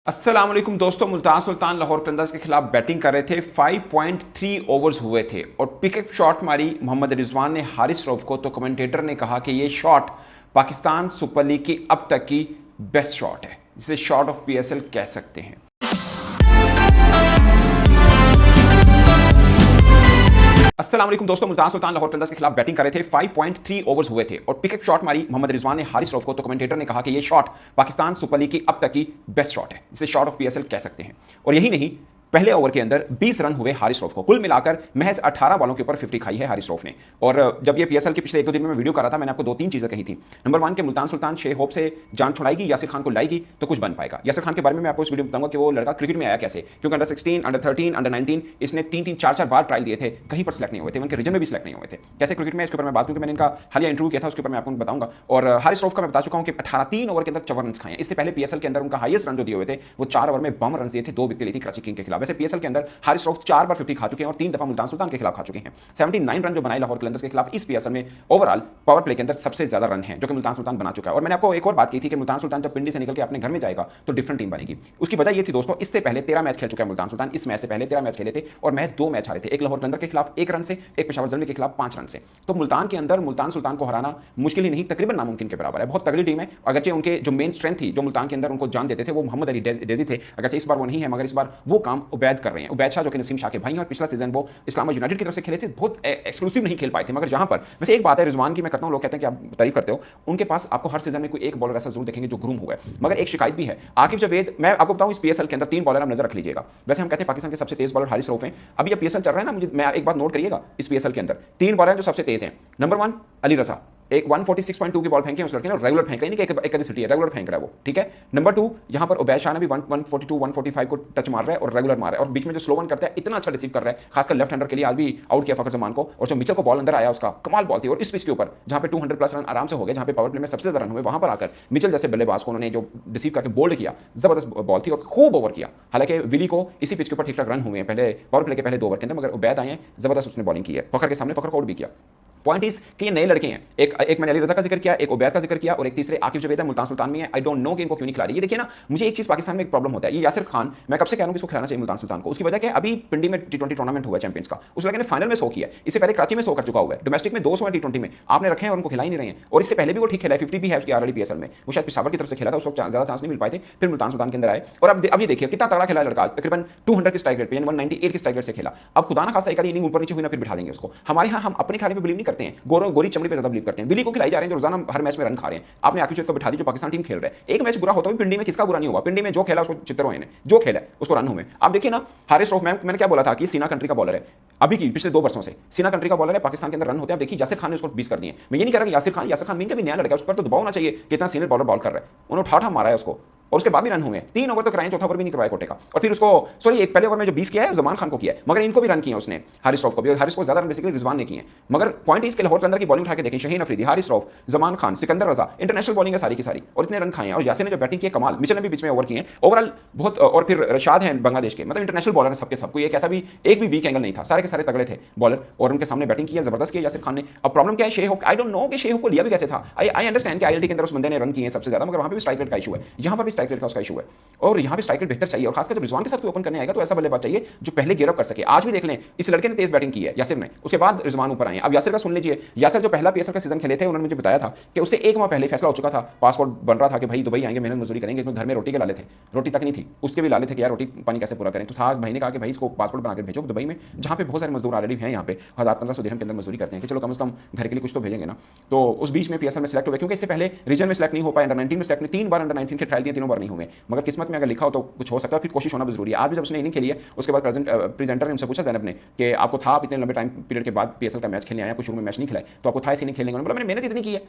अस्सलाम वालेकुम दोस्तों, मुल्तान सुल्तान लाहौर कलंदर्स के खिलाफ बैटिंग कर रहे थे। 5.3 ओवर्स हुए थे और पिकअप शॉट मारी मोहम्मद रिजवान ने हारिस रऊफ को। तो कमेंटेटर ने कहा कि ये शॉट पाकिस्तान सुपर लीग की अब तक की बेस्ट शॉट है, जिसे शॉट ऑफ पीएसएल कह सकते हैं। अस्सलाम वालेकुम दोस्तों, मुल्तान सुल्तान लाहौर कलंदर्स के खिलाफ बैटिंग कर रहे थे। 5.3 ओवर्स हुए थे और पिकअप शॉट मारी मोहम्मद रिजवान ने हारिस रऊफ को। तो कमेंटेटर ने कहा कि ये शॉट पाकिस्तान सुपर लीग की अब तक की बेस्ट शॉट है, जिसे शॉट ऑफ पीएसएल कह सकते हैं। और यही नहीं, पहले ओवर के अंदर 20 रन हुए हारिस रऊफ को। कुल मिलाकर महज 18 बॉलों के ऊपर 50 खाई है हारिस रऊफ ने। और जब ये पीएसएल के पिछले एक दो दिन में मैं वीडियो कर रहा था, मैंने आपको दो तीन चीजें कही थी। नंबर 1 कि मुल्तान सुल्तान शे होप से जान छुड़ाएगी, यासिर खान को लाएगी तो कुछ बन पाएगा। यासिर खान के बारे में मैं आपको इस वीडियो में बताऊंगा कि वो लड़का क्रिकेट में आया कैसे, क्योंकि अंडर 16, अंडर 13, अंडर 19 इसने 3-3, 4-4 बार ट्रायल दिए थे, कहीं पर सिलेक्ट नहीं हुए थे, उनके रीजन में भी सिलेक्ट नहीं हुए थे। कैसे क्रिकेट में, इसके ऊपर मैं बात, क्योंकि मैंने इनका हालिया इंटरव्यू किया था, उसके ऊपर मैं आपको बताऊंगा। और हारिस रऊफ का मैं बता चुका हूं कि 18 3 ओवर के अंदर 54 रन खाए। इससे पहले पीएसएल के अंदर उनका हाईएस्ट रन जो दिए हुए थे वो 4 ओवर में 52 रन दिए थे, 2 विकेट ली थी कराची किंग के खिलाफ। वैसे पीएसएल के अंदर हारिस रऊफ 4 बार 50 खा चुके हैं और 3 दफा मुल्तान सुल्तान के खिलाफ खा चुके हैं। 79 रन जो बनाए लाहौर कलंदर्स के खिलाफ इस पीएसएल में ओवरऑल पावर प्ले के अंदर सबसे ज्यादा रन है जो कि मुल्तान सुल्तान बना चुका है। और मैंने आपको एक और बात की थी कि मुल्तान सुल्तान जब पिंडी से निकल के अपने घर में जाएगा तो डिफरेंट टीम बनेगी। उसकी वजह ये थी दोस्तों, इससे पहले 13 मैच खेल चुका है मुल्तान सुल्तान। इस मैच से पहले 13 मैच खेले थे और महज 2 मैच हारे थे, एक लाहौर कलंदर के खिलाफ 1 रन से, एक पेशावर जलमी के खिलाफ 5 रन से। तो मुल्तान के अंदर मुल्तान सुल्तान को हराना मुश्किल ही नहीं, तकरीबन नामुमकिन के बराबर है। बहुत तगड़ी टीम है। अगरचे उनके जो मेन स्ट्रेंथ थी, जो मुल्तान के अंदर उनको जान देते थे, वो मोहम्मद अली डेजी थे। अगरचे इस बार वो नहीं है, मगर इस बार वो काम उबैद कर रहे हैं। उबैद शाह जो कि नसीम शाह के भाई हैं और पिछला सीजन वो इस्लामा यूनाइटेड की तरफ से खेले थे, बहुत एक्सक्लूसिव नहीं खेल पाए थे। मगर जहां पर वैसे एक बात है रिजवान की मैं करता हूं, लोग कहते हैं कि आप तारीफ करते हो, उनके पास आपको हर सीजन में कोई एक बॉलर ऐसा जरूर देखेंगे जो ग्रूम हुआ है। मगर एक शिकायत भी है, आकिब जावेद। मैं आपको बताऊं, इस पीएसएल के अंदर 3 बॉलर आप नजर रख लीजिएगा। वैसे हम कहते हैं पाकिस्तान के सबसे तेज बॉलर हारिस रऊफ हैं। अभी ये पीएसएल चल रहा है ना, मुझे मैं एक बात नोट करिएगा, इस पीएसएल के अंदर 3 बॉलर हैं जो सबसे तेज हैं। नंबर 1 अली रजा, एक 146.2 की बॉल फेंके उस लड़के ने, रेगुलर फेंक रहा है, नहीं कि एक सिटी है, रेगुलर फेंक रहा है वो, ठीक है। नंबर 2 यहां पर उबैद शाह ने भी 142 145 को टच मार रहा है और रेगुलर मार रहा है, और बीच में जो स्लो वन करता है इतना अच्छा रिसीव कर रहा है, खासकर लेफ्ट हैंडर के लिए। आज भी आउट किया फखर जमान को, और जो मिचेल को बॉल अंदर आया उसका कमाल बॉल थी। और इस पिच के ऊपर जहां पे 200 प्लस रन आराम से हो गए, जहां पे पावर प्ले में सबसे ज्यादा रन हुए, वहां पर आकर मिचेल जैसे बल्लेबाज को उन्होंने जो रिसीव करके बोल्ड किया, जबरदस्त बॉल थी और खूब ओवर किया। हालांकि विली को इसी पिच के ऊपर ठीक ठाक रन हुए हैं पहले पावर प्ले के पहले 2 ओवर के अंदर, मगर उबैद आए हैं, जबरदस्त उसने बॉलिंग की है फखर के सामने, फखर को आउट भी किया। पॉइंट इज कि ये नए लड़के हैं। एक मैंने अली रजा का जिक्र किया, एक उबैद का जिक्र किया, और एक तीसरे आकिब जावेद है, मुल्तान सुल्तान में है। आई डोंट नो कि इनको क्यों नहीं खिला रही। ये देखिए ना, मुझे एक चीज पाकिस्तान में एक प्रॉब्लम होता है, ये यासिर खान, मैं कब से कह रहा हूं कि इसको खिलाना चाहिए मुल्तान सुल्तान को। उसकी वजह क्या है, अभी पिंडी में T20 टूर्नामेंट हुआ है चैंपियंस का, उस लड़के ने फाइनल में 100 किया, इससे पहले कराची में 100 कर चुका हुआ है, डोमेस्टिक में 200 है T20 में आपने रखे हैं और उनको खिला ही नहीं रहे हैं। और इससे पहले भी वो ठीक खेला है, 50 भी है उसकी ऑलरेडी पीएसएल में। वो शायद पिशावर की तरफ से खेला था, उसको ज्यादा चांस नहीं मिल पाए थे, फिर मुल्तान सुल्तान के अंदर आए। और अब ये देखिए कितना तगड़ा खेला लड़का, तकरीबन 200 की स्ट्राइक रेट पे, 198 की स्ट्राइक रेट से खेला। अब खुदा ना खासा एक इनिंग ऊपर नीचे हुई ना, फिर बिठा देंगे उसको। हमारे यहाँ हम अपने खिलाड़ी पे बिलीव नहीं करते हैं, गोरी चमड़ी पे ज्यादा बिलीव करते हैं। बिली को खिलाई जा रहे हैं जो रोजाना हर मैच में रन खा रहे हैं। आपने आकिब को बिठा दी, जो पाकिस्तान टीम खेल रहे हैं। एक मैच बुरा होता है पिंडी में, किसका बुरा नहीं हुआ, पिंडी में जो खेला उसको चित्र हुए, जो खेला उसको रन हुए। आप देखिए ना, हारिस रऊफ, मैंने क्या बोला था कि सीना कंट्री का बॉलर है, अभी की पिछले 2 वर्षों से सीना कंट्री का बॉलर है, पाकिस्तान के अंदर रन होते हैं। देखिए यासिर खान ने उसको 20 कर दिए। मैं ये नहीं कह रहा कि यासिर खान मीन का भी नया लड़का, उस पर तो दबाव होना चाहिए कि इतना सीनियर बॉलर बॉल कर रहा है, उन्होंने उठा मारा है उसको, और उसके बाद भी रन हुए। 3 ओवर तो कराए, चौथा ओवर भी नहीं करवाया कोटे का। और फिर उसको एक पहले ओवर में जो 20 किया है जमान खान को किया है, मगर इनको भी रन किए उसने, हारिस रऊफ को भी। हारिस को ज्यादा रन बेसिकली रिजवान ने किए। मगर पॉइंट इसके लाहौर के अंदर की बॉलिंग उठा के देखें, शहीन अफरीदी, हारिस रऊफ, जमान खान, सिकंदर रजा, इंटरनेशनल बॉलिंग है सारी की सारी, और इतने रन खाए हैं। और यासिर ने जो बैटिंग की कमाल, मिचेल ने भी बीच में ओवर किए ओवरऑल बहुत। और फिर रशाद है बांग्लादेश के, मतलब इंटरनेशनल बॉलर है सबके सब, कोई एक ऐसा भी एक भी वीक एंगल नहीं था, सारे के सारे तगड़े थे बॉलर, और उनके सामने बैटिंग की जबरदस्त किया यासिर खान ने। अब प्रॉब्लम क्या है, शे होप, आई डोंट नो कि शे होप को लिया भी कैसे था। आई अंडरस्टैंड कि आईएलटी के अंदर उस बंदे ने रन किए हैं सबसे ज्यादा, मगर वहां पे भी स्ट्राइक रेट का इशू है, यहां पर भी स्ट्राइक रेट का उसका इशू है, और यहाँ पे स्ट्राइक रेट बेहतर चाहिए। और खासकर जब रिजवान के साथ कोई ओपन करने आएगा तो ऐसा बल्लेबाज चाहिए जो पहले गियर अप कर सके। आज भी देख लें, इस लड़के ने तेज बैटिंग की है यासिर ने, उसके बाद रिजवान ऊपर आए। अब यासिर का सुन लीजिए, यासिर जो पहला पीएसएल का सीजन खेले थे, उन्होंने मुझे बताया था कि उससे 1 माह पहले फैसला हो चुका था, पासपोर्ट बन रहा था कि भाई दुबई आएंगे, मेहनत मजदूरी करेंगे, क्योंकि घर में रोटी के लाले थे, रोटी तक नहीं थी, उसके भी लाले थे कि यार रोटी पानी कैसे पूरा करें। तो था भाई ने कहा कि भाई इसको पासपोर्ट बनाकर भेजो दुबई में, जहाँ पे बहुत सारे मजदूर ऑलरेडी हैं, यहाँ पे 1000-1500 दिरहम के अंदर मजदूरी करते हैं, कि चलो कम से कम घर के लिए कुछ तो भेजेंगे ना। तो उस बीच में पीएसएल में सेलेक्ट हुए, क्योंकि इससे पहले रीजन में सेलेक्ट नहीं हो पाए, अंडर 19 में सेलेक्ट नहीं, 3 बार अंडर 19 के ट्रायल दिए, 3 बार नहीं हुए। मगर किस्मत में अगर लिखा हो तो कुछ हो सकता है, फिर कोशिश होना भी जरूरी है। आज भी जब उसने इनिंग खेली है, उसके बाद प्रेजेंटर ने उनसे पूछा ज़ैनब ने कि आपको था आप इतने लंबे टाइम पीरियड के बाद पीएसएल का मैच खेलने आया, कुछ शुरू में मैच नहीं खेला, तो आपको था इस इनिंग खेलने का? मैंने मेहनत इतनी की है।